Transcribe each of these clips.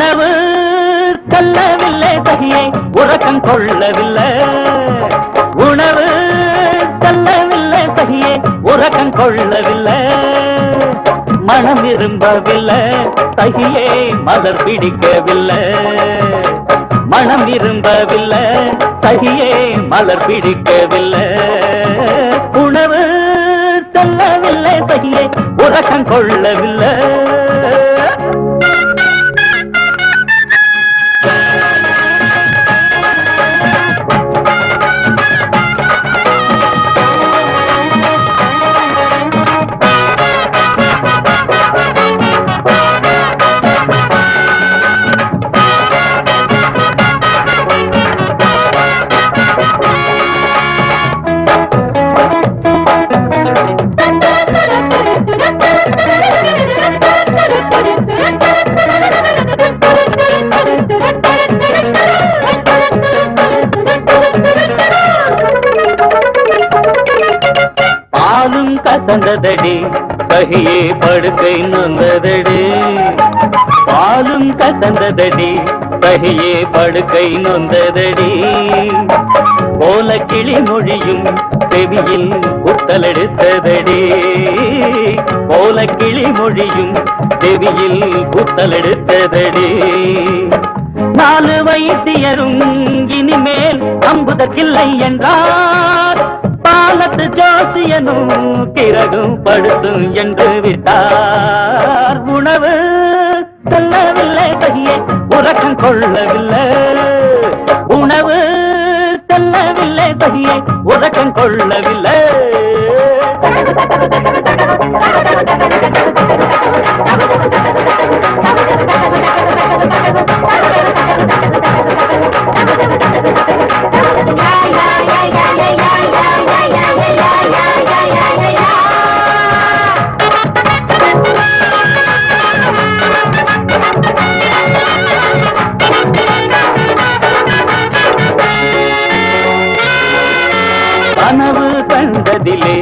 உணவு செல்லவில்லை சகியே உறக்கம் கொள்ளவில்லை உணவு செல்லவில்லை சகியே உறக்கம் கொள்ளவில்லை மனம் விரும்பவில்லை சகியே மலர் பிடிக்கவில்லை மனம் விரும்பவில்லை சகியே மலர் பிடிக்கவில்லை உணவு செல்லவில்லை சகியே உறக்கம் கொள்ளவில்லை பாலும் கசந்ததடி சகியே படுக்கை நொந்ததடி பாலும் கசந்ததடி சகியே படுக்கை நொந்ததடி போல கிளி மொழியும் செவியில் புத்தலெடுத்ததடி போல கிளி மொழியும் செவியில் புத்தலெடுத்ததடி நாலு வைத்தியரும் இனிமேல் நம்புதற்கில்லை என்றார் பாலத்து ஜோசியனும் கிரகும் படுத்தும் என்று விட்டார் உணவு செல்லவில்லை சகியே உறக்கம் கொள்ளவில்லை உணவு செல்லவில்லை சகியே உறக்கம் கொள்ளவில்லை கனவு கண்டதிலே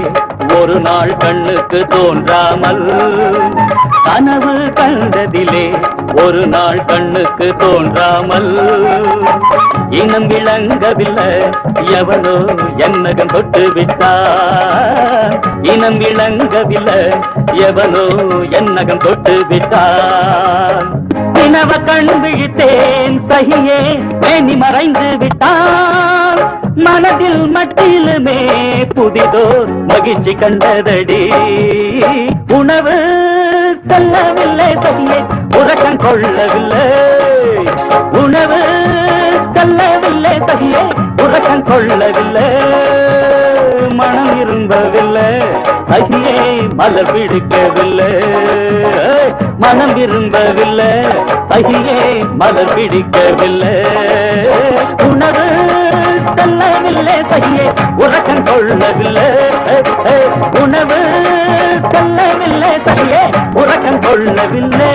ஒரு நாள் கண்ணுக்கு தோன்றாமல் கனவு கண்டதிலே ஒரு நாள் கண்ணுக்கு தோன்றாமல் இனம் விளங்கவில்லை எவனோ என்னகம் தொட்டு விட்டான் இனம் விளங்கவில்லை எவனோ என்னகம் தொட்டு விட்டான் நினவ கண் விழித்தேன் சகியே மேனி மறைந்து விட்டான் மனதில் மட்டிலுமே புதிதோர் மகிழ்ச்சி கண்டதடி உணவு செல்லவில்லை சகியே உறக்கம் கொள்ளவில்லை உணவு செல்லவில்லை சகியே உறக்கம் கொள்ளவில்லை மனம் விரும்பவில்லை சகியே மலர் பிடிக்கவில்லை மனம் விரும்பவில்லை சகியே மலர் பிடிக்கவில்லை உணவு செல்லவில்லை சகியே உறக்கம் கொள்ளவில்லை உணவு செல்லவில்லை சகியே உறக்கம் கொள்ளவில்லை